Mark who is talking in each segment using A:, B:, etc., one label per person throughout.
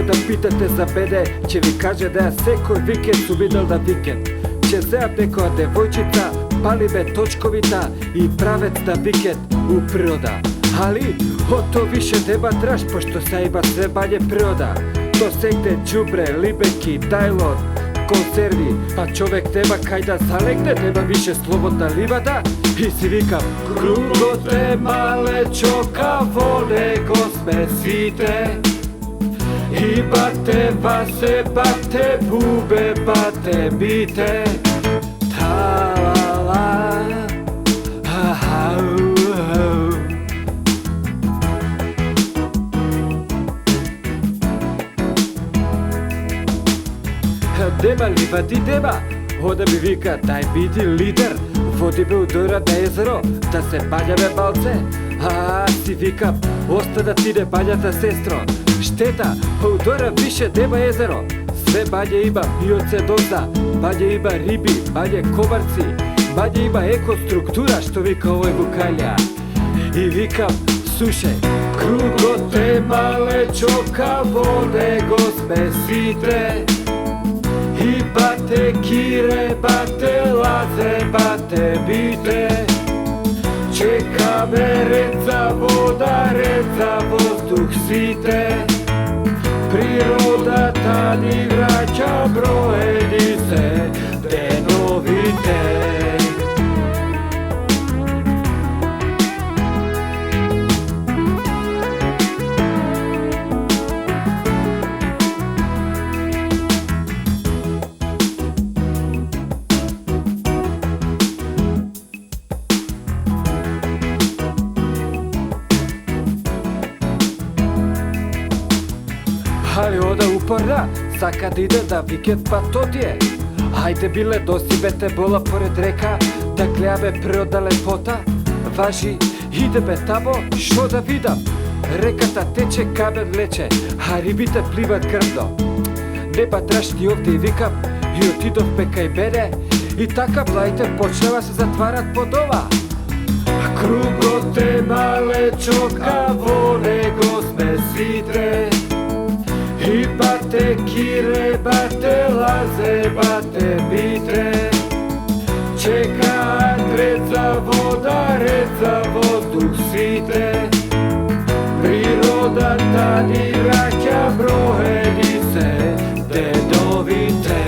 A: Ако да питате за беде, ќе ви каже да ја секој викенд су видел да викенд. Ќе зеат некоја девојчица, пали бе точковита и правец да викенд у природа. Али, ото више деба траш, пошто се има све бање природа. То сегде џубре, либеки, тајлон, консерви, па човек нема кај да залегне, нема више слободна ливада. И си викам, кругот е мале чока, во него сме сите. И бате, васе, бате, бубе, бате, бите. Та-ла-ла, ха-ха-у. Дема ливади дема, ода ми вика, дај биди лидер. Води бе удора на езеро, да се бањаме балце. А, си викам, оста да ти не бањата, сестро. Штета, па удора више нема езеро. Све бање има биоцедоза, бање има риби, бање комарци, бање има екоструктура, што вика овој Вукаља. И викам, слушај, кругот е мале чока, во него сме сите. И бате кире, бате лазе, бате бите. Чекаме ред за вода, ред за воздух сите. Природата ни враќа, броени се деновите. Али ода упорна, сака да иде да викенд па то ти е. Хајде биле досибете бола поред река, да гледаме природа лепота. Важи, иде бе тамо, шо да видам? Реката тече, камен лече, а рибите пливат грбно. Не па трашни овде и викам, и отидовме кај мене, и така младите почнава се затварат под ова. Кругот е мале чока, во него сме сите. И бате кире, бате лазе, бате бите. Чекаат ред за вода, ред за воздух сите. Природата ни враќа, броени се дедовите.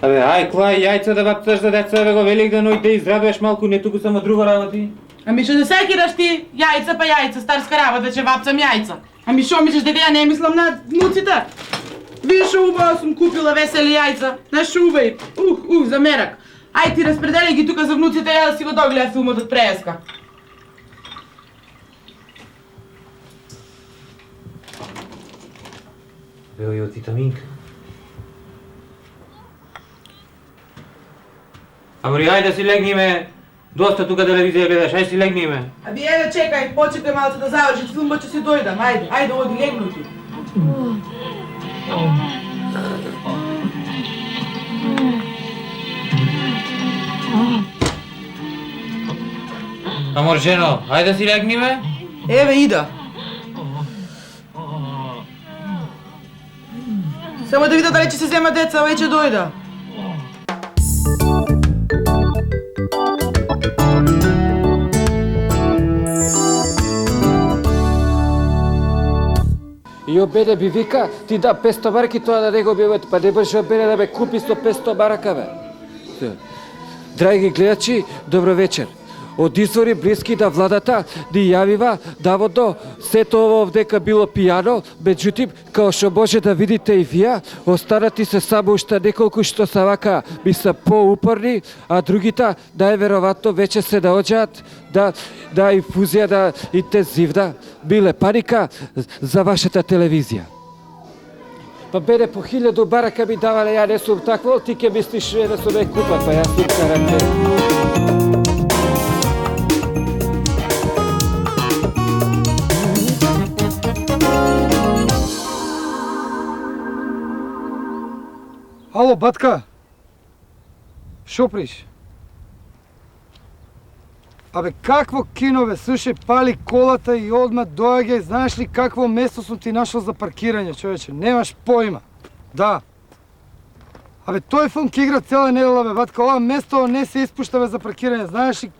B: Абе, ај, клај јајца да бапташ за деца, бе го Великден, ој да израбеш малку, не туку само друга работи.
C: Ами што се секираш ти? Јајца па јајца, старска работа, че вапцам јајца. Ами што мислиш дека ја не мислам на внуците? Виж што убаво сум купила весели јајца, на шувеј, за мерак. Ај ти распределяй ги тука за внуците, ја да си го догледа филмот од преска.
B: Бе, ој од витаминка. Абри, ајде да си легниме, доста тука телевизија гледаш, ајде си легниме.
C: Аби еве чекај, почекај малку да заврши филмот, ќе си дојдам, ајде, ајде оди легнути.
B: Амор жено, ајде да си легниме.
C: Еве ида. Само да видам дали ќе се зема деца, веќе дојда.
A: И обеде би вика, ти да 500 барки, тоа да не го биват, па не може обеде да ме купи 100-500 барака, бе. Драги гледачи, добро вечер. од извори блиски до владата ди јавива Даводо сето ово овдека било пијано, меѓутоа, као што може да видите и вие, останати се само уште неколку што се вака би се поупорни, а другите најверојатно веќе се наоѓаат да инфузија да интензивна биле паника за вашата телевизија. Па беде по 1000 барака ми давале, ја не сум такво, ти ке мислиш да сум ме купат, па јас сум карате.
D: Ало, батка! Шо приш? Абе, какво кино, бе? Слушај, пали колата и одма доаѓа и знаеш ли какво место сум ти нашол за паркирање, човече? Немаш поима. Да. Абе, тој филм ке игра цела недела, бе, батка. Ова место не се испушта, бе, за паркирање. Знаеш ли?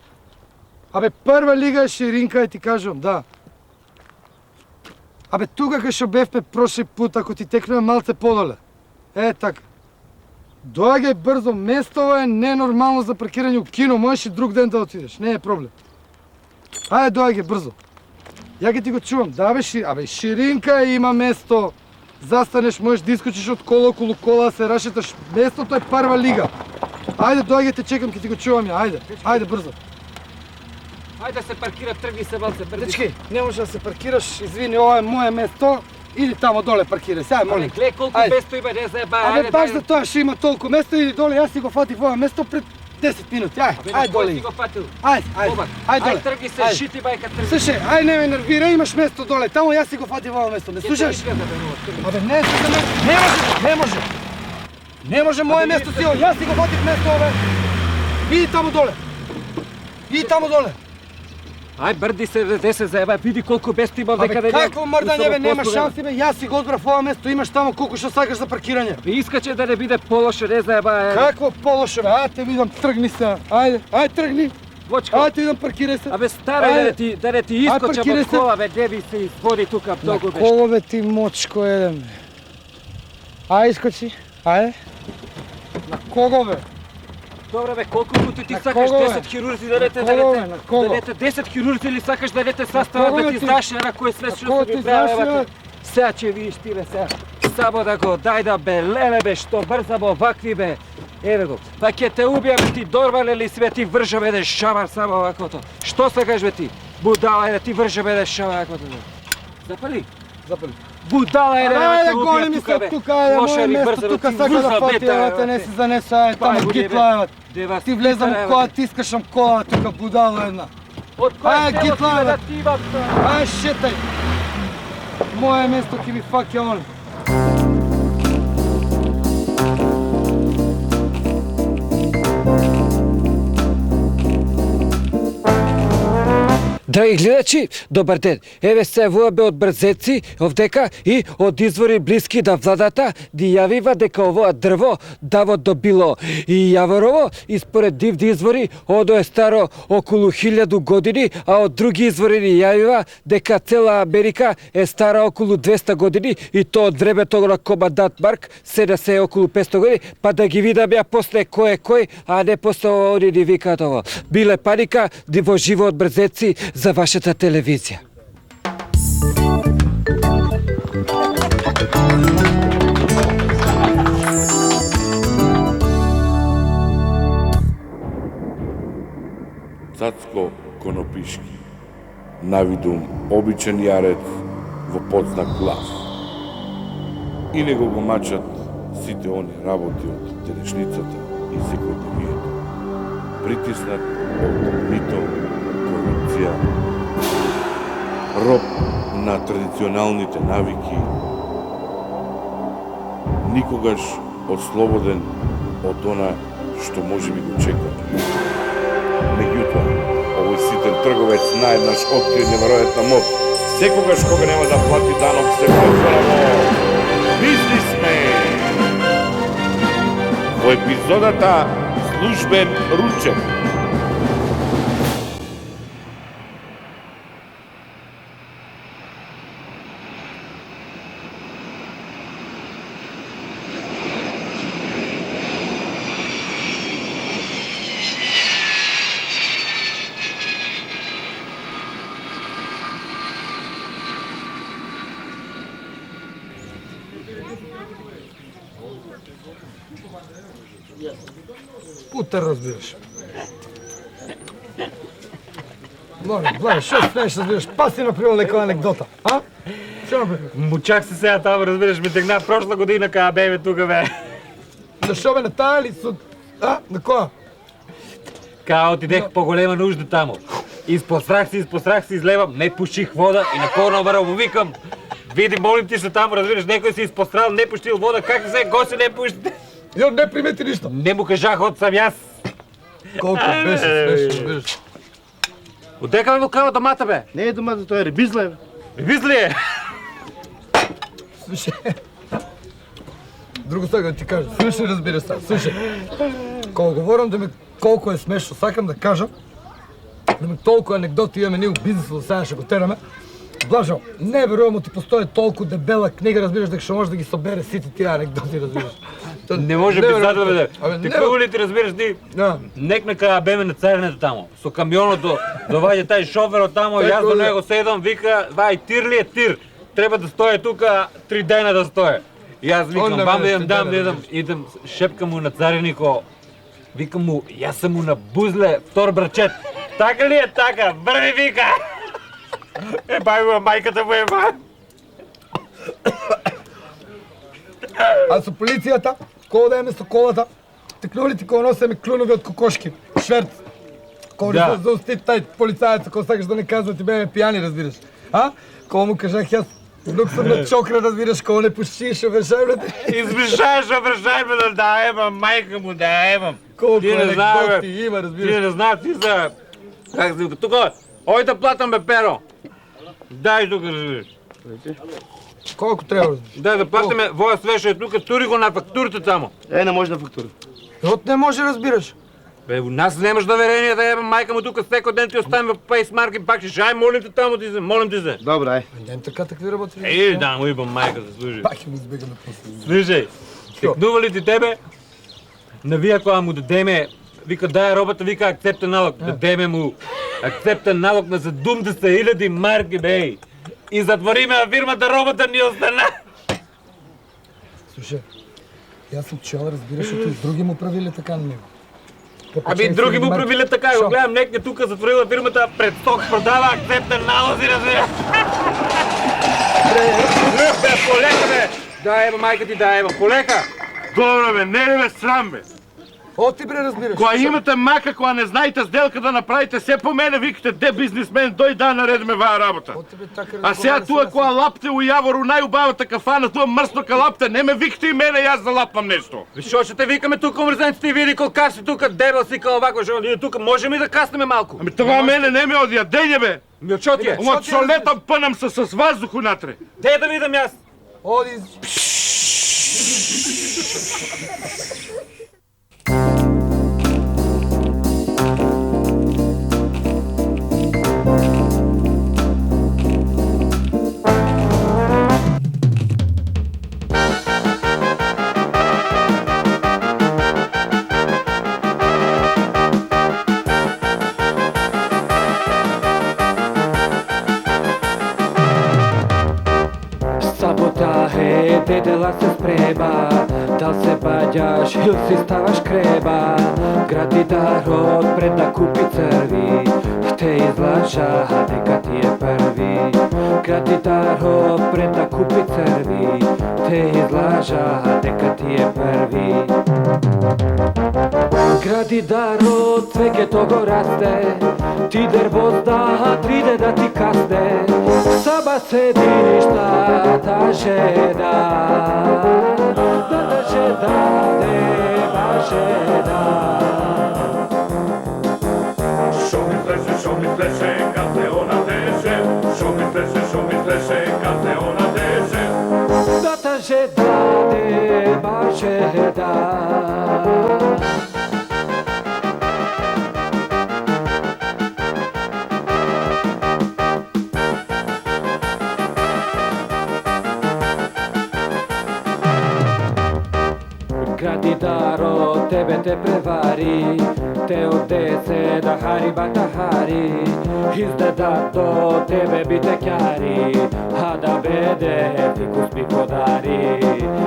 D: Абе, прва лига е ширинка, ти кажувам, да. Абе, тука кај шо бевме прошли пут, ако ти текнеме малце подоле. Така. Доаѓај брзо, местово е ненормално за паркирање у кино, можеш и друг ден да отидеш, не е проблем. Ајде, доаѓај брзо. Ја ги ти го чувам, да бе, абе, ширинка има место. Застанеш, можеш да искочиш од кола околу кола, се рашеташ. Местото е прва лига. Ајде, доаѓај, те чекам, ке ти го чувам ја, ајде брзо.
A: Ајде се паркира, тргни се малце брзо.
D: Дечки, не може да се паркираш, извини, ова е моје место. Иди тамо доле паркирај, сега молим.
A: Гледај колку место има, не заеба, ајде.
D: Абе, баш за тоа што има толку место, иди доле, јас си го фатив ова место пред 10 минути, ајде доле.
A: Ти го фатил.
D: Ајде доле.
A: Ајде тргни се, шити бајка, тргни.
D: Слушај, ајде не ме нервира, имаш место доле, тамо јас си го фатив ова место, ме слушаш? Абе, не може. Не може моје место си, јас си го фатив место ове. Иди тамо доле.
A: Ај, брди се, де се заеба, види колку место има дека
D: Абе, какво мрдање, бе, нема шанси, бе, јас си го одбрав ова место, имаш тамо колку што сакаш за паркирање.
A: Бе, искаче да не биде полошо, не заеба.
D: Какво полошо, бе, ајде те видам, тргни се, ајде тргни.
A: Вочко.
D: Ајде те видам, паркирај се.
A: Абе, старај да не ти искочам
D: паркирај
A: од
D: се.
A: кола, бе, не би се избори тука многу,
D: На
A: бе.
D: коло, бе, ти мочко еден, бе. Ајде, искочи, ајде. На кого, бе?
A: Добре, бе, колку пути ти
D: На
A: сакаш
D: кого, бе?
A: 10 хирурзи да не те,
D: На кого, бе, на кого?
A: да не те 10 хирурзи или сакаш да не те sastavат,
D: кого,
A: бе,
D: бе,
A: ти
D: ти?
A: знаеш на кој све
D: На
A: што
D: кого
A: се
D: ти
A: ми
D: знаеш,
A: прави,
D: бе?
A: бе. Сега ќе видиш ти, бе, сега. Само да го дај да бе, леле, бе, што брзамо вакви, бе. Еве го, па ќе те убијаме ти, нормален ли си, бе, ти вржам еден шамар само ваквото. Што сакаш, бе, ти? Будала, да ти вржам еден шамар ваквото, бе. Запали? Будала е,
D: Ајде, голи ми се тука, ајде, моје место тука сака да фати, те не се занесе, ајде, тамо гитлајат. Ти влезам у кола, ти искашам кола, тука будала една.
A: Од која село ти, бе, да ти имам?
D: Ајде, шетај. Моје место ќе ми фаќа он.
A: Драги гледачи, добар ден. Еве се војабе од Брзеци, овдека и од извори блиски до владата ди јавива дека овоа дрво Давод добило и јаворово и според дивди извори одо е старо околу 1000 години, а од други извори ни јавива дека цела Америка е стара околу 200 години и то од времето на командант Марк се е околу 500 години, па да ги видам ја после кој е кој, а не после они ни викаат ово. Биле паника во живо од Брзеци за вашата телевизија.
E: Цацко Конопишки, навидум обичен јарец во подзнак глас. И него го мачат сите они работи од денешницата и секојдневието. Притиснат од мито, корупција, роб на традиционалните навики, никогаш ослободен од она што може би го чека. Меѓутоа, овој ситен трговец наеднаш откри неверојатна моќ. Секогаш кога нема да плати данок се претвора во бизнисмен. Во епизодата Службен ручек.
D: Пута разбираш. Моля, гледай, що смееш разбираш? Па си направил нека анекдота, а? Що направил?
B: Мучах се сега там, разбираш, ми тегна прошла година ка бебе тука бе.
D: Защо бе на тая ли суд? А? На коя?
B: Ка отидех по голема нужда тамо. Изпосрах се, излевам, не пуших вода и на кона му викам. Види, молим ти се там, разбираш, некой си изпострал, не пустил вода, как се госи не пущите?
D: Йо, не примети нищо.
B: Не му кажах от съм аз.
D: Колко беше смешно, разбираш.
B: Отдека ме вълкава домата бе?
F: Не е домата, той е рибизла, бе.
B: Рибизли е?
D: Слушай, друго сега да ти кажа. Слушай, разбира се, слушай. Кога говорам да ми колко е смешно, сакам да кажа, да ми толкова анекдоти имаме ние в бизнеса, сега ще го тераме. Блажо, невероятно ти постои толкова дебела книга, разбираш, дека ще може да ги събере сите тия анекдоти, разбираш.
B: Не може писател бе.
D: Абе,
B: Какво ли ти разбираш ти?
D: Да.
B: Некна ка беме на царенето тамо. Со камионото доваѓа тај шофер от тамо, јас до него седам, вика, вај тир ли е тир? Треба да стоя тука 3 дена да стоя. И аз викам, бам да идам, шепкам му на царенико. Викам му, јас съм му на бузле, втор брачет. Така ли е така? Върви вика! Бай му, майката му е бай.
D: А со полицията, кога да еме со колата, текнули ти кога носеме клюнови от кокошки, шверц. Кога
B: Да.
D: не се заусти тај полицаец, ако сакаш да не казва ти беме пияни, разбираш. А? Кога му кажах јас, внук съм на чокра, разбираш, кога не пушиш, обрашавате.
B: Избежаеш, обръщай ме да емам, майка му да емам.
D: Колко
B: Ти не
D: анекдоти
B: знаеш,
D: има,
B: Ти
D: разбираш.
B: не знаеш, ти за... Как се вика? Тука, ой да платам бе, Перо. Дай тук, разбираш.
D: Колко трябва, разбираш.
B: Дай да платиме, воя свеше тук, тури го на фактурата само.
F: Не може на фактура.
D: От не може, разбираш.
B: Бе, у нас нямаш доверение да ебам, майка му тук всеки ден ти оставим в пейсмарк и пак ще ай, молим те там, молим ти се.
F: Добре, ай.
D: Не така такви работи.
B: Ей, да, му ибам майка се, служи.
D: Пак ще му избегаме после.
B: Слушай, текнува ли ти тебе? Навия, кога му дадеме, вика, дай робота, вика, акцептен налог. Дадеме му акцептен налог на за 20,000 марки, бей. И затвориме фирмата, робота ни остана.
D: Слушай, аз съм чел, разбираш, защото и други му правили така на него.
B: Ами други му правили така, го гледам, некне тук затворила фирмата, пред сток продава акцептен налог и разбира. Бе, полека, бе! Дай, еба, майка ти, дай, еба, полека!
E: Добре бе, не бе срам бе.
D: О, ти бре, разбираш.
E: Кога имате мака, кога не знаете сделка да направите, все по мене викате, де бизнесмен, дой да наредиме ваа работа.
D: О, ти бре, така
E: А сега туа кога лапте у Явору най-убавата кафана, туа мръсно лапте, не ме викате и мене, и аз да лапам нещо.
B: Защо ще те викаме тук, омръзенците, и види колка си тук, дебел си кълбако, защото ние тук можем и да каснеме малко.
E: Ами това мене не ме одядење бе.
B: Милчо ти е.
E: От солета пънам се с въздух унатре.
B: Де да видам аз?
D: Оди.
A: Sabotaje, dedela se sprema, dal se bađaš il si stavaš kreba. Gradi darod pred da kupi crvi, te izlaža neka ti je prvi. Gradi darod pred da kupi crvi, te izlaža neka ti je prvi. Gradi darod, cveke togo raste, ti dervozda, tride da ti kaste. Saba sedi ništa, ta žena, ta žena, nema žena.
E: Šo mi pleše, kad te ona teže, šo mi pleše, kad te ona teže.
A: Ta žena, nema žena. Gradi daro, tebe te prevari, te odese da hari batahari. Izgleda to tebe bite kjari, a da bede fikus mi podari.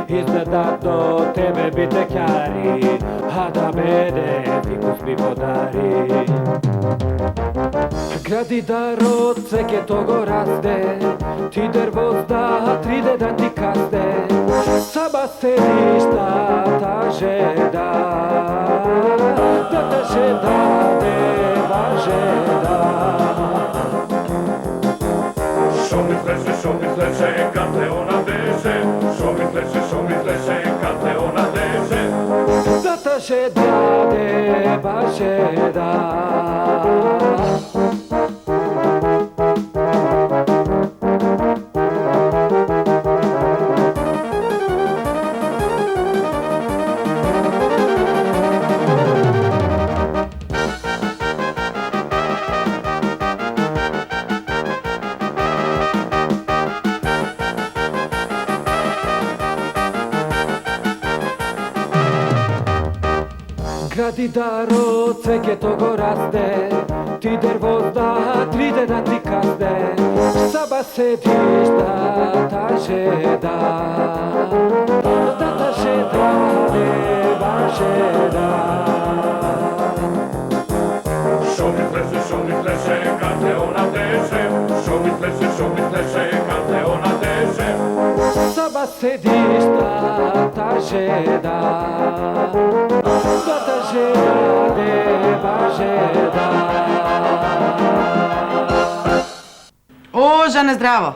A: Izgleda to tebe bite kjari, a da mene fikus mi podari. Gradi da rod cveke togo raste, ti drvozda tride da ti kaste, sama sediš ta žeda, da ta žeda neba žeda.
G: Što mi fleše, kad te ona deže, što mi fleše, kad te ona deže.
A: Da ta žeda neba žeda. Gradi da rod cveke togo raste, ti drvozda tride da ti kaste, sama sediš da ta žeda, da ta žeda neba žeda.
G: Što mi fleše, kad te ona deže, što mi fleše, kad te ona deže.
A: Sama sediš da ta žeda, da ta žeda neba žeda.
C: О, Жане, здраво!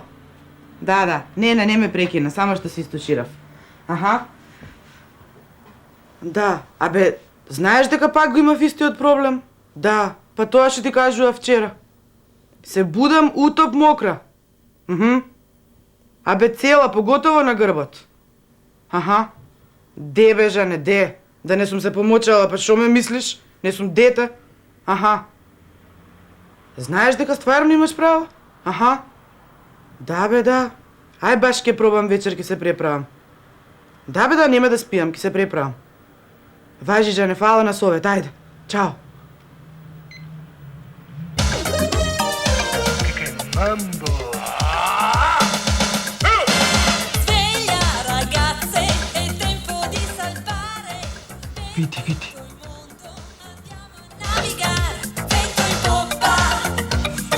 C: Да, не ме прекина, само што се истуширав. Аха. Да, абе, знаеш дека пак го имав истиот проблем? Да, па тоа што ти кажува вчера. Се будам утоп мокра. Абе, цела, поготово на грбот. Аха. Де бе, Жане, де? Да не сум се помочала, па што ме мислиш? Не сум дете? Аха. Знаеш дека стварно имаш право? Аха. Да бе, да. Ај баш ке пробам вечер, ке се преправам. Да бе, да, нема да спијам, ке се преправам. Важи, Жане, фала на совет, ајде. Чао.
H: Sveglia ragazze, è tempo di salvare.
D: Vidi.
H: Navigare, vento in poppa,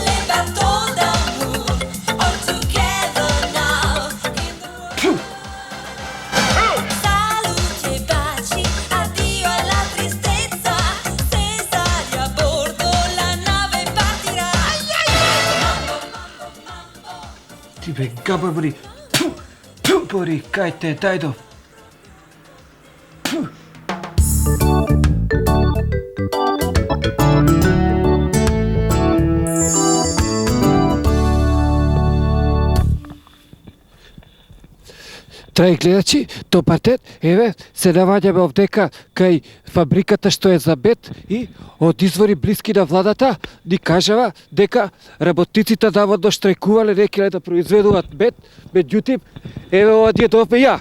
H: le bateau d'amour, all together now in the world. Saluti e baci, addio alla tristezza, se sali a bordo la nave partirà.
A: Ti bе gabar bori, bori, kaj te dajdo. Драги гледачи, добар ден. Еве, се наоѓаме овдека кај фабриката што е за бет и од извори блиски на владата ни кажава дека работниците наводно штрајкувале, некиле да произведуваат бет, меѓутоа, еве овие дове ја.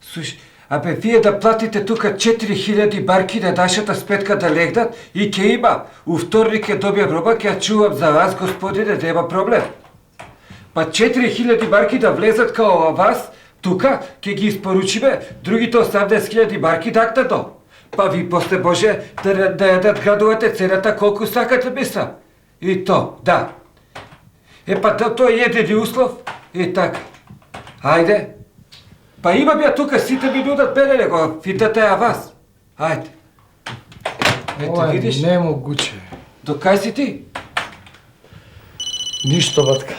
A: Слушай, абе, вие да платите тука 4000 барки на нашата спетка да легнат и ќе има. У вторник ќе добијам роба, ќе ја чувам за вас, господине, нема проблем. Па 4000 барки да влезат као вас, тука ќе ги испоручиме, другите 18.000 барки дактато. Па ви после може да ја надградувате цената колку сакате, мисла. И то, да. Па тој е едини услов, и така. Ајде. Па имам ја тука, сите ми нудат мене, него фитате ја вас. Ајде. Ето, видиш?
D: Ова е немогуче.
A: До кај си ти?
D: Ништо, батка.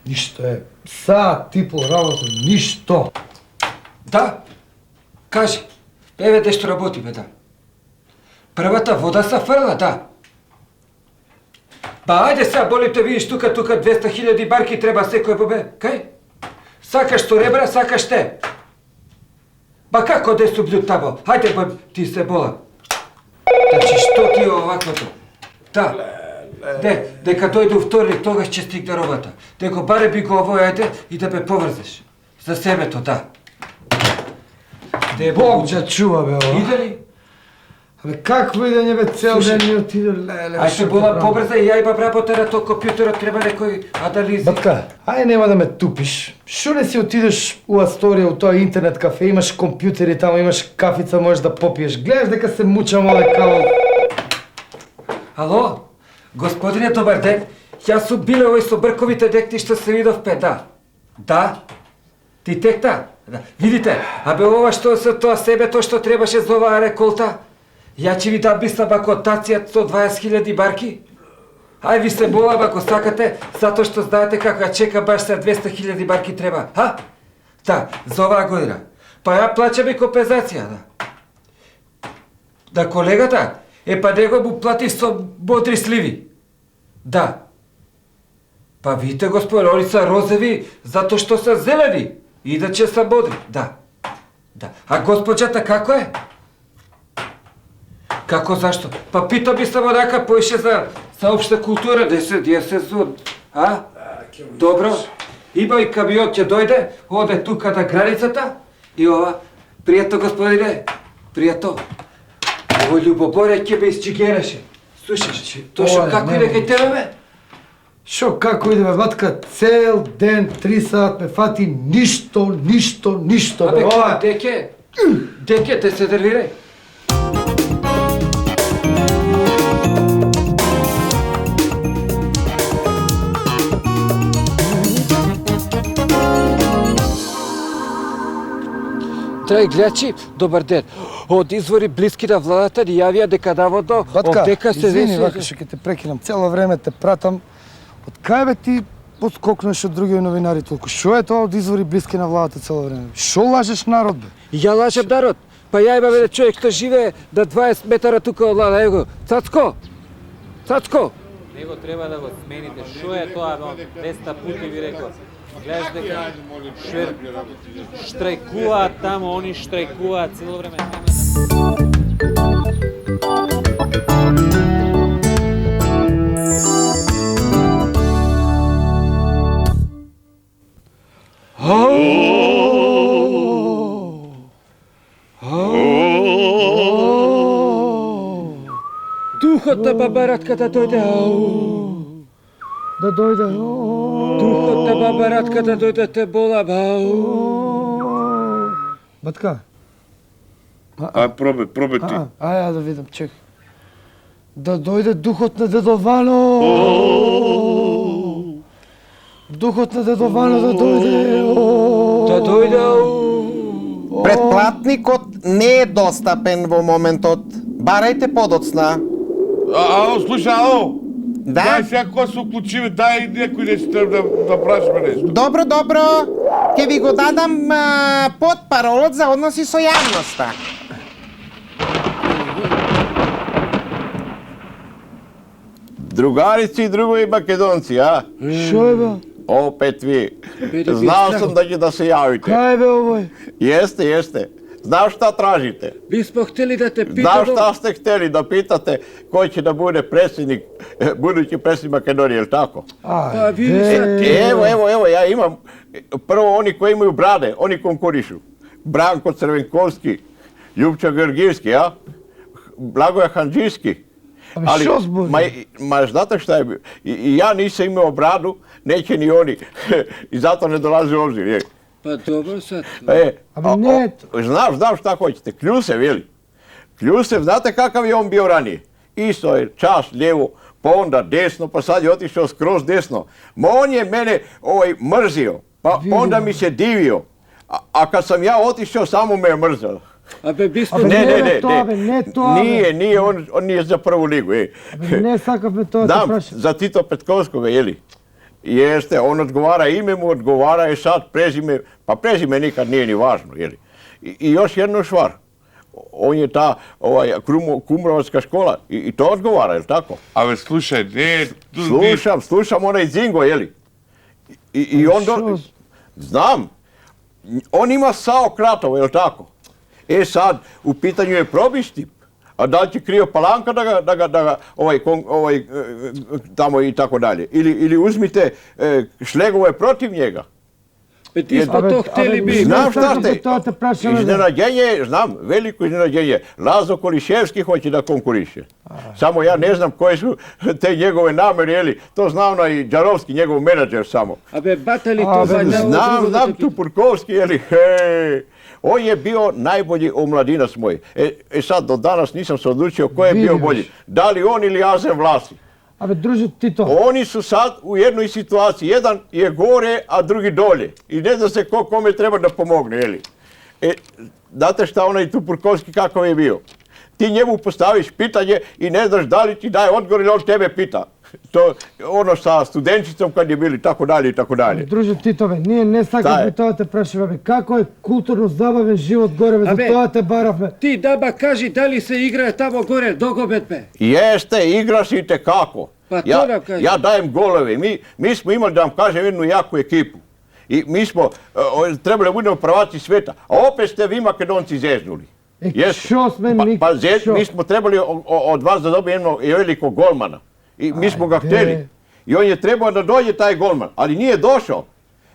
D: Ништо е. Саат ти по работа, ништо.
A: Да? Кажи. Еве дешто работиме, да. Првата вода се фрла, да. Па ајде сега, болим те, видиш тука 200.000 барки треба секој бобе. Кај? Сакаш со ребра, сакаш те. Па како да су блюд тамо? Хајде, ба, ти се бола. Значи, што ти е оваквото? Да. Дека дојде вторник, тогаш ќе стигне робата. Дека баре би го овој, ајде, и да ме поврзеш. За себето, да.
D: Бог ќе чува, бе, ова.
A: Иде ли?
D: Абе, какво идење, бе, цел ден ми отиде, леле.
A: Ај ще була побрза и ја имам работа на тој компјутерот, треба некој анализи.
D: Батка, ај нема да ме тупиш. Шо не си отидеш у Асторија, у тој интернет кафе, имаш компјутери таму, имаш кафица, можеш да попиеш. Гледаш дека се мучам ове као...
A: Ало, господине, добар ден. Јас сум биле овој со брковите декти што се видовпе, да. Да? Ти текта? Да. Видите, абе ова што се тоа себе, тоа што требаше за оваа реколта. Ја ќе ви дам бисна бакотација 120.000 барки. Ај ви се болам ако сакате, затоа што знаете како ја чека баш се 200.000 барки треба, ха? Да, за оваа година. Па ја плачам и компензација, да. Да, колегата, па него му платив со бодри сливи. Да. Па видите, господи, они са розови затоа што се зелени, иначе са бодри, да. Да. А госпоđата како е? Како, зашто? Па питам би само дека поише за општа култура, де се зуд, а? Добро. Има и камион ќе дојде, оде тука на границата и ова, пријатно господине, пријатно. Ово љубоборе ќе ме исчигераше. Слушаш, тошо како иде кај тебе, бе?
D: Шо, како иде, бе, батка, цел ден, 3 сат ме фати, ништо, бе,
A: Абе,
D: ова...
A: деке, те се нервирај. Драги гледачи, добар ден. Од извори блиски на владата ни јавија дека наводно
D: Батка,
A: овдека се
D: извини, вака што ќе те прекинам, цело време те пратам. Од кај бе ти подскокнеш од други новинари толку? Шо е тоа од извори блиски на владата цело време? Шо лажеш народ, бе?
A: Ја лажем народ. Па ја имам еден човек што живее на 20 метара тука од лада. Его, Цацко! Цацко!
I: Него треба да го смените. Шо е тоа, 200 пути ви рекол. Гледаш дека штрајкуваат тамо, они штрајкуваат цело време.
A: Духот на баба Радка да дојде.
D: Да дојде.
A: Духот на баба Радка да дојде, те бола.
D: Батка.
E: Пробе ти.
D: Ај да видам, чек. Да дојде духот на дедо Вано. Духот на дедо Вано да дојде.
A: Да дојде.
J: Предплатникот не е достапен во моментот. Барајте подоцна.
E: Ало, слушај, ало.
J: Да?
E: Дај сега кога се уклучиме, дај некој нещо да прашаме нешто.
J: Добро, ќе ви го дадам под паролот за односи со јавноста.
K: Другарици и другови македонци, а?
D: Шо е, бе?
K: Опет ви. Знал сум да ќе да се јавите.
D: Кај бе овој?
K: Јесте. Знам шта тражите.
A: Би смо хтели да те
K: Знам
A: питаме.
K: шта сте хтели да питате кој ќе да биде председник, будуќи председник Македонија, или тако?
A: Па види се ти.
K: Ево, ја имам. Прво они кои имају браде, они конкуришу. Бранко Црвенковски, Љупчо Георгиевски, а? Благоја Ханџиски.
D: Ами шо збори?
K: Ма знате шта е? И ја нисам имao браду, неќе ни они. И затоа не долази обзир.
A: Па добро сад.
D: Абе не.
K: Знам шта хоќете. Клјусев, вели? Клјусев, знате какав е он био раније? Исто е, час лево, па онда десно, па сад е отишao скроз десно. Ма он е мене мрзио, па онда ми се дивио. А кад сам ја отишao, само ме е мрзал.
A: Абе бисмо...
D: Не тоа, бе.
K: Nije, on nije za prvu ligu,
D: Абе не сакавме тоа да
K: Дам,
D: прашам.
K: за Тито Петковскога, jeli? Jeste, on odgovara ime mu, odgovara je sad prezime, pa prezime nikad nije ni važno, jeli? I još jednu stvar, on je ta Kumrovačka škola i to odgovara, jel tako?
E: Абе, слушај, не...
K: Slušam onaj Zingo, jeli? I on... Znam, on ima Sao Kratovo, jel tako? E sad, u pitanju je probisni, a da li će Krio Palanka da ga tamo i tako dalje. Ili uzmite šlegove protiv njega.
A: Ti smo to hteli bi.
K: Znam šta ste,
D: To te prašam.
K: iznenađenje, znam, veliko iznenađenje. Lazo Koliševski hoće da konkuriše. Samo ja ne znam koje su te njegove namere, jeli, to zna onaj Đarovski, njegov menadžer samo.
A: Batali to valjda...
K: Znam Tupurkovski, jeli, on je bio najbolji omladinac moj. Sad, do danas nisam se odlučio ko je bio bolji. Da li on ili Azem Vlasi.
D: Druže, ti to.
K: Oni su sad u jednoj situaciji. Jedan je gore, a drugi dolje. I ne zna se kome treba da pomogne, jeli. Znate šta onaj Tupurkovski kakav je bio? Ti njemu postaviš pitanje i ne znaš da li ti daje odgovor ili on tebe pita. To ono sa studenčicom kad je bili, tako dalje i tako dalje.
D: Druže Titove, nije ne sakaz bi to te prašim, kako je kulturno zabaven život gore, za to te barave.
A: Ti daba kaži da li se igra tamo gore dogobetbe?
K: Jeste, igra si itekako.
A: Pa to nam kaži.
K: Ja dajem golove, mi smo imali, da vam kažem, jednu jaku ekipu. I mi smo trebali budemo prvaci sveta, a opet ste vi Makedonci zeznuli. Mi smo trebali od vas da dobijemo jednog velikog golmana. I mi smo ga htjeli. I on je trebao da dođe taj golman, ali nije došao.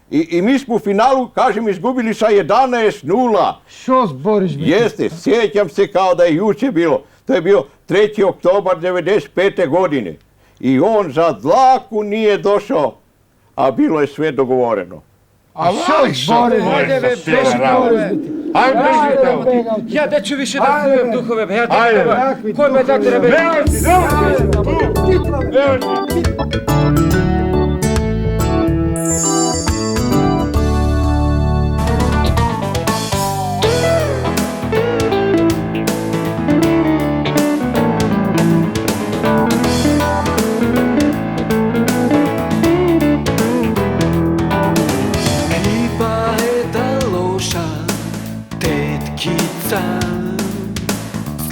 K: I mi smo u finalu, kažem, izgubili sa 11-0.
D: Što zboriš?
K: Jeste, sjećam se kao da je juče bilo. To je bio 3. oktobar 1995. godine. I on za dlaku nije došao, a bilo je sve dogovoreno.
D: A što zboriš?
A: Ajde, ja neću više da kujem duhove, ja da koji me tako rebe?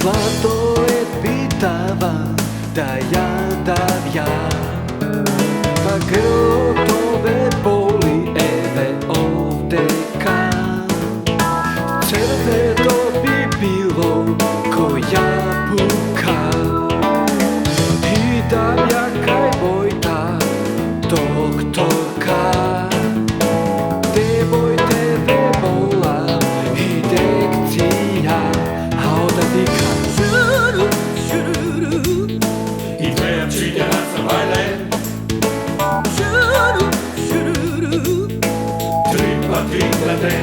A: Sladoled pitava da ja pa grlo tebe boli, eve ovde kam. Crveno bi bilo ko jabuka i Damjaka i Vojta doktorka. Devoj tebe bola i dekcija, a onda dika
G: I tvoja čiljana sa vajle Tri pa tri glede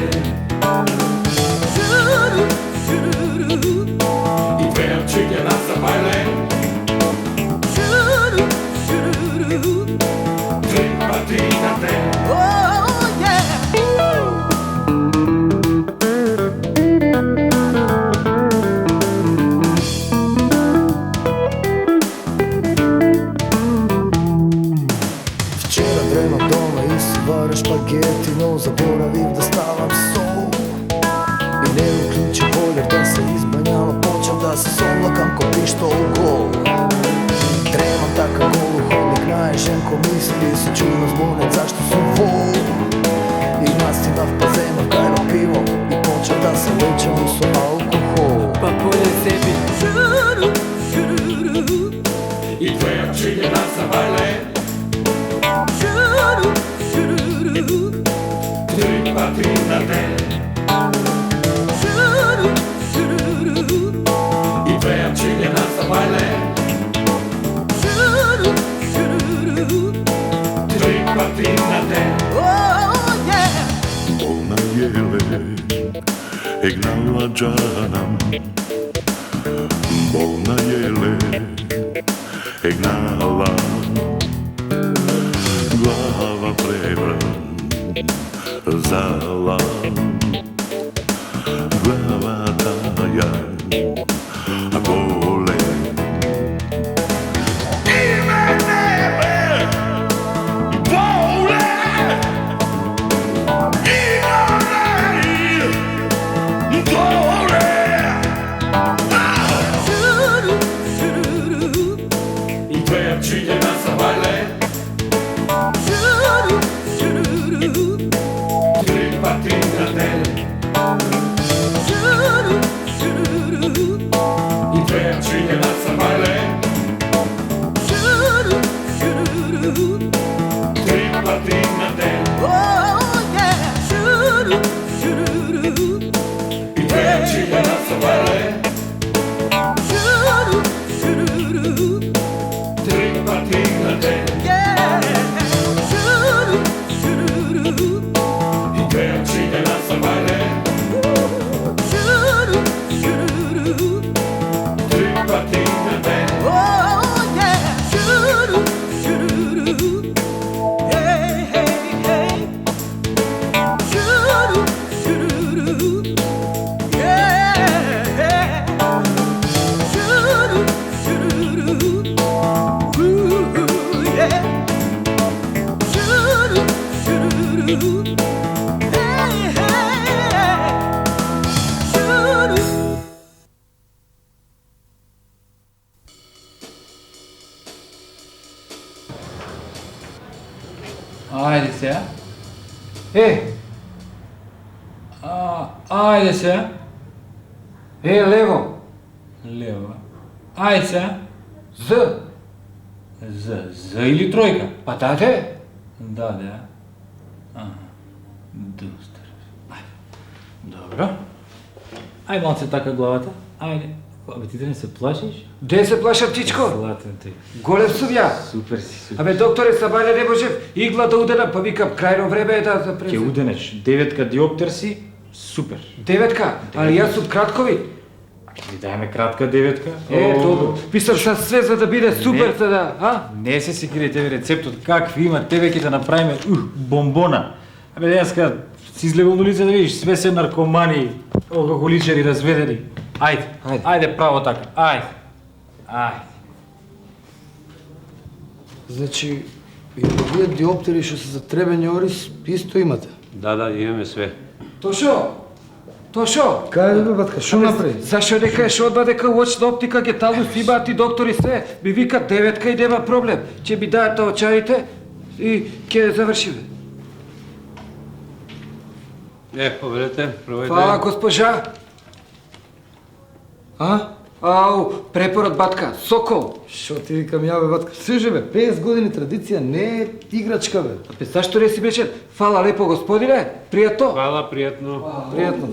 G: I tvoja čiljana sa vajle Tri pa tri glede
L: špageti, no zaboravim da stavim sol I ne uključim boljer da se izbanjama počem da se somlakam ko pištol u gol Tremam takav goluhodnik, naježen ko misli se čuno zbunet zašto su vol I nastimav pa zemljav kajno pivo I počem da se većam su alkohol
A: Pa bolje sebi
G: I tvoja čiljena sa vajle Tri pa tri na te I tvoja čiljena sa vajle Tri pa tri na te
M: Bolna jele Egnala džanam Bolna jele Egnala Glava prebran Zala Glava daja A bole Ime nebe Bole Ime Bole
G: I tvoja čiljena sa vajle Tri pa tri na te I tvoja čiljena sa vajle Tri pa tri na te
M: sabare. Tri pati na dен. Идея циде на sabare. Tri pati na dен.
I: Ajde сега. Ajde сега.
A: Лево.
I: Лево. Ajde сега.
A: З.
I: За или тройка?
A: Па даде.
I: Да. Доста. Добро. Ај малце така главата. Ајде. Абе ти да не се плашиш?
A: Де се плаша, птичко?
I: Златен ти.
A: Голем сум ја.
I: Супер си, супер.
A: Абе, докторе, Сабајле, не можев игла да удена, па викам, крајно време е да
I: Ќе
A: презем.
I: уденеш. 9 диоптер си, супер.
A: 9, али јас сум краткови.
I: Ви дајме кратка 9.
A: Добро. Писам са све за да биде супер, за да, а?
I: Не се секирай тебе рецептот, какви има, тебе ќе да направиме бомбона. Абе денеска си излегол на улица да видиш, све се наркомани, алкохоличари, разведени. Ајде право така, ајде.
D: Значи, и овие диоптери што се за требење орис, исто имате.
B: Да, имаме све.
A: Тошо!
D: Кај бе, батка, шо направи?
A: Зашо не кажеш одма дека очна оптика ги талус имаат и доктори све? Ми викат 9 и нема проблем. Ќе ми даат очарите и ќе завршиме.
B: Поведете, проведете.
A: Фала, госпожа. Ау, препорот батка, сокол.
D: Шо ти викам ја бе, батка? Слушай бе, 50 години традиција не е играчка бе.
A: Бе, зашто не си беше? Фала лепо, господине. Пријатно.
B: Фала, пријатно.
D: Пријатно.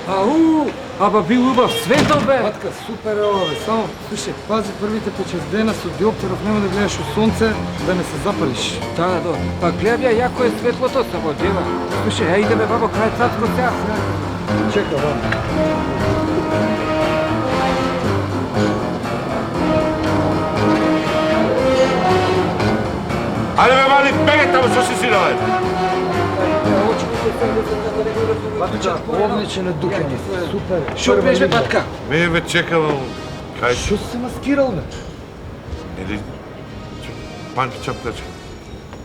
A: Ау, аба бил убав светол бе.
D: Батка, супер е ова бе, само, слушай, пази првите по 6 дена со диоптеров нема да гледаш у сонце, да не се запалиш.
A: Да, па гледам ја јако е светлото само дева. Слушай, ја идеме бабо крај цацко сега.
D: Чека, баба.
E: Ајде бе, мали, бегај таму, што си синове?
D: Батка, одличен е духање, супер.
A: Шо беше батка?
E: Ме ме чекавам. Кај
D: Шо се маскирал бе?
E: Или панки чапкачка.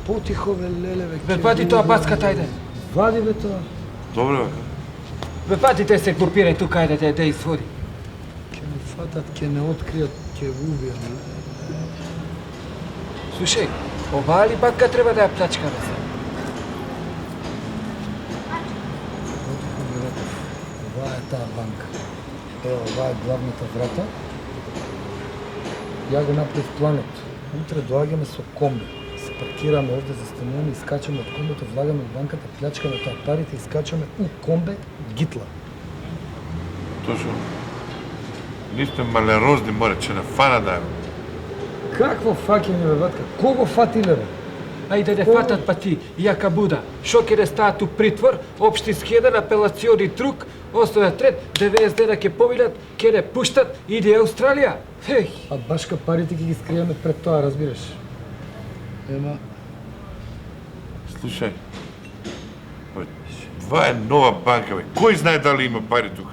D: Потихо бе, леле бе.
A: Бе, пати тоа паската, ајде.
D: Вади бе тоа.
E: Добре бе.
A: Бе, пати те се групирај тука, ајде те изводи.
D: Ке ме фатат, ке не откријат, ке убијат.
A: Слушај, оваа ли банка треба да ја плачкаме се?
D: Ова е таа банка. Ево, ова е главната врата. Ја го направив планот. Утре доаѓаме со комби. Се паркираме овде, застануваме, искачаме од комбото, влагаме во банката, плячкаме таа парите, искачаме у комбе, гитла.
E: Точно. Нисте малерозни, море, че не фана да е.
D: Какво фаќање бе, батка? Кого фатиле бе?
A: Ајде да фатат па ти, јака буда. Шо ќе да стаат у притвор, општи схеден, апелациони друг, основен трет, 90 дена ќе повилат, ќе не пуштат, иде Австралија. Хеј!
D: А башка парите ќе ги скриеме пред тоа, разбираш? Ема...
E: Слушај, това е нова банка, бе. Кој знае дали има пари тука?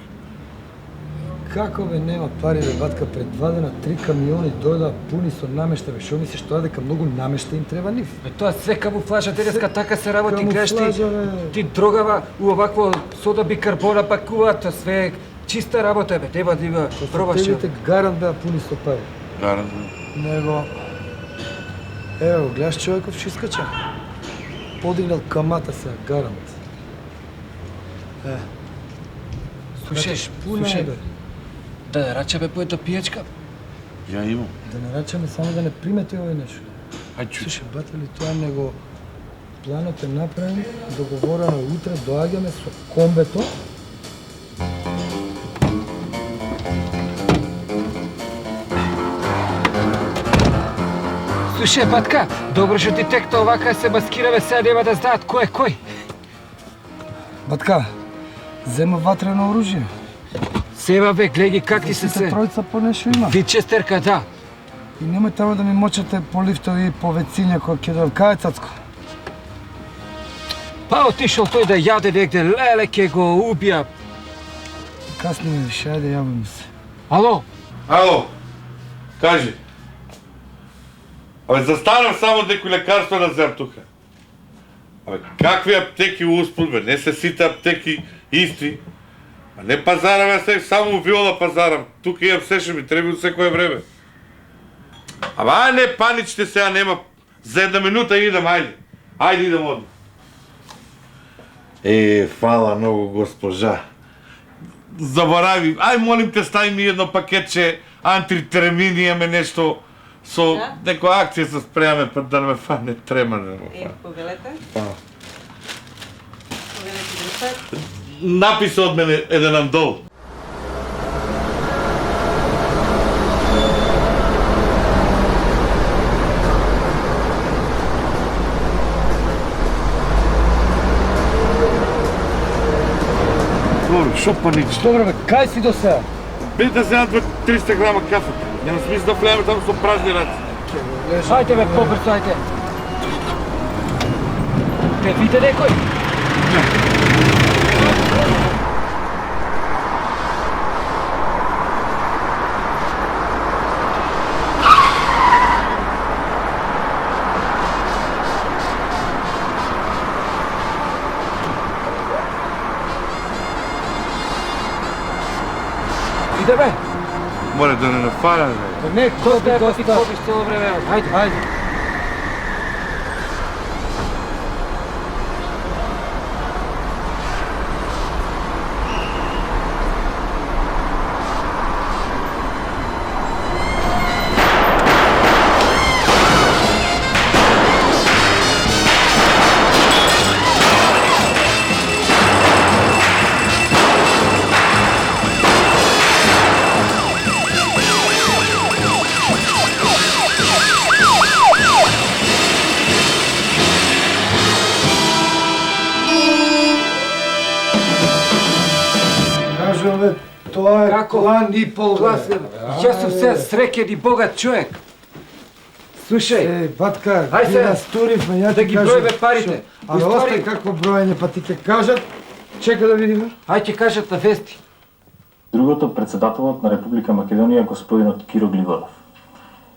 D: Како бе нема пари бе, батка, пред 2 дена 3 камиони дојдоа пуни со намешта, бе, шо мислиш тоа дека многу намешта им треба нив?
A: Бе, тоа све камуфлажа, денеска така се работи, гледаш
D: Камуфлажа, бе.
A: ти дрогава у овакво сода бикарбона пакуваат, тоа све чиста работа бе, нема да има пробаш.
D: Хотелите гарант беа пуни со пари.
E: Гарант.
D: Него... Ево, гледаш човеков што искача? Подигнал камата сега, гарант.
A: Слушај,
D: бе.
A: да нарачаме по една пијачка?
E: Ја имам.
D: Да нарачаме само да не примети овој нешто.
E: Ај чуј.
D: Слушај, батали, тоа него... Планот е направен, договорено е утре, доаѓаме со комбето.
A: Слушай, батка, добро што ти текто овака се маскираве, сега нема да знаат кој е кој.
D: Батка, зема ватрено оружје.
A: Сева бе, глеги какви се
D: Сите
A: се.
D: тројца по нешто има.
A: Вичестерка, да.
D: И немој тамо да ми мочате по лифтови и по вециња кој ќе дойде. Кај е Цацко?
A: Па отишол тој да јаде негде, леле ке го убија.
D: Касни ме више, ајде јаваме се.
A: Ало?
E: Ало, кажи. Абе, застанам само некој лекарство да зем тука. Абе, какви аптеки успут, бе? Не се сите аптеки исти. А не пазараме се, само виола пазарам. Тука имам се што ми треба од секое време. Ама не паничте сега, нема. За една минута идам, ајде. Ајде идам одма. Фала многу, госпожа. Заборави, ај молим те, стави ми едно пакетче антитремини, имаме нешто со некоја акција се спремаме, па да не ме фане трема.
N: Повелете. Повелете група.
E: Напис од мене еден андол. Добро, шо панич?
D: Добро бе, кај си до сега?
E: Бе да земат 300 грама кафе. Нема смисла да влееме таму со празни раци.
A: Ајде бе, побрзо, ајде. Ке виде некој? Иде бе!
E: Море да не нафаля, бе.
A: Не, доста е, па ти побиш цело време. Ајде, ајде.
D: Кажуваме, тоа е
A: Како?
D: план и пол.
A: Јас сум се среќен и богат човек. Слушај,
D: Батка,
A: Ај
D: ги
A: се,
D: настуривме, ја
A: да
D: ти
A: ги
D: кажам.
A: бројме парите.
D: Абе,
A: Уствари-
D: остай какво броење, па ти ќе кажат. Чека да видиме.
A: Ај ќе кажат на вести.
I: Другото председателот на Република Македонија господинот Киро Глигоров.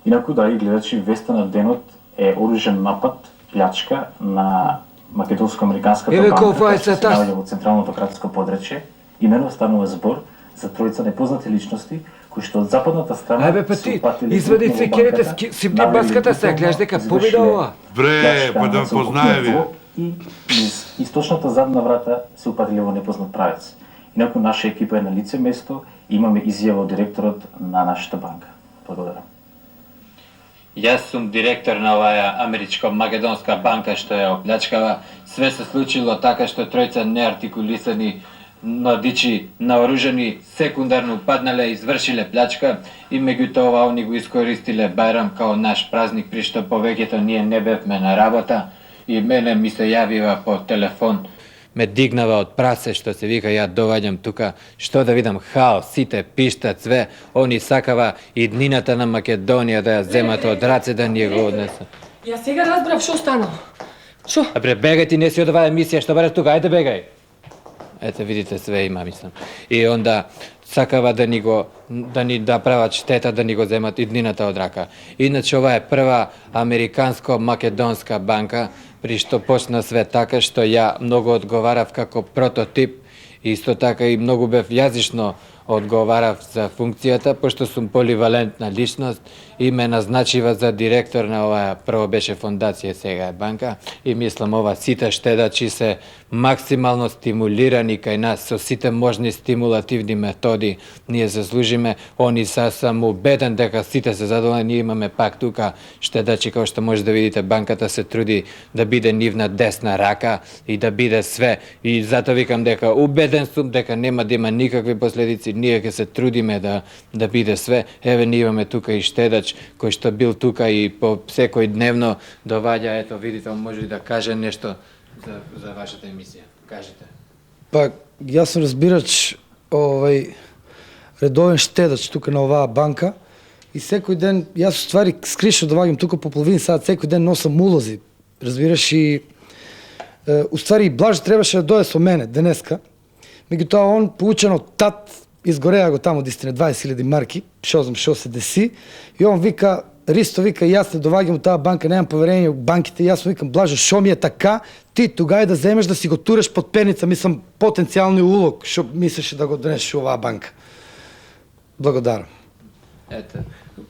I: Инаку, драги гледачи, веста на денот е оружен напад, плячка на македонско-американската
A: Еве
I: банка,
A: колку е
I: која се
A: сатас.
I: наоѓа во Централното градско подречје. Имено станува збор за тројца непознати личности кои што од западната страна
A: Ајбе па
I: се
A: ти,
I: упатили
A: извади
I: во
A: цвекерите,
I: банката,
A: сипни
I: навели
A: баската се,
I: буквално,
A: гледаш дека
I: извршиле
A: победа ова.
E: Бре,
I: плячка
E: па да
I: на
E: ме
I: целокупниот
E: познаеви.
I: двор и из источната задна врата се упатили во непознат правец. Инаку наша екипа е на лице место и имаме изјава од директорот на нашата банка. Благодарам.
O: Јас сум директор на оваа америчко-македонска банка што ја оплячкава. Све се случило така што тројца неартикулисани младичи наоружени секундарно упаднале и извршиле плячка и меѓутоа ова они го искористиле Бајрам као наш празник при што повеќето ние не бевме на работа и мене ми се јавива по телефон. Ме дигнава од прасе што се вика ја доваѓам тука, што да видам хаос, сите пиштат све, они сакава и днината на Македонија да ја земат од раце да ни го однесат.
P: Ја сега разбрав што станало. Шо?
O: А бре, бегај ти, не си од оваа емисија, што бараш тука, ајде бегај. Ете, видите, све има, мислам. И онда сакава да ни прават штета, да ни го земат и днината од рака. Иначе ова е прва американско-македонска банка, при што почна све така што ја многу одговарав како прототип, исто така и многу бев јазично
A: одговарав за функцијата, пошто сум поливалентна личност и ме назначива за директор на оваа, прво беше фондација, сега е банка, и мислам ова сите штедачи се максимално стимулирани кај нас со сите можни стимулативни методи. Ние заслужиме, они сам убеден дека сите се задоволни, ние имаме пак тука штедачи, како што може да видите, банката се труди да биде нивна десна рака и да биде све. И затоа викам дека убеден сум дека нема да има никакви последици, ние ќе се трудиме да биде све. Еве ние имаме тука и штедач кој што бил тука и по секој дневно доваѓа, ето видите, он може да каже нешто за вашата емисија. Кажете.
D: Па, јас сум разбирач, редовен штедач тука на оваа банка и секој ден, јас ствари скришно доваѓам тука по половин сат, секој ден носам улози, разбираш, и уствари Блаже требаше да дојде со мене денеска, меѓутоа он поучен од тат, изгореа го таму дистина 20.000 марки, шо знам шо се деси, и он вика, Ристо вика, јас не доваѓам од таа банка, немам поверење во банките, јас му викам, Блаже, шо ми е така, ти тугај да земеш да си го туреш под перница, мислам, потенцијални улог, шо мислеше да го донесеш оваа банка. Благодарам.
A: Ето,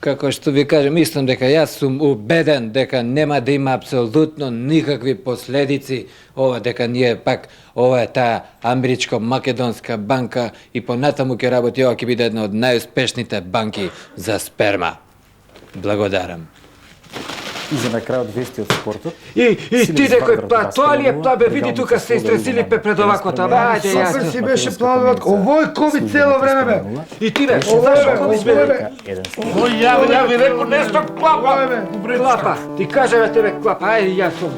A: како што ви кажам, мислам дека јас сум убеден дека нема да има апсолутно никакви последици, ова дека ние пак, ова е таа Америчко-Македонска банка и понатаму ќе работи, ова ќе биде една од најуспешните банки за сперма. Благодарам.
I: И за на крајот вести од спортот.
A: И ти некој тоа ли е плабе, види тука се истресили пред оваквото, ајде јас.
D: Супер си беше плаве, ово е COVID цело време, бе.
A: И ти бе, зашо COVID бе?
B: Ој, ја ви рекол нешто клапа.
A: Клапа, ти кажа бе тебе клапа, ајде јас сум.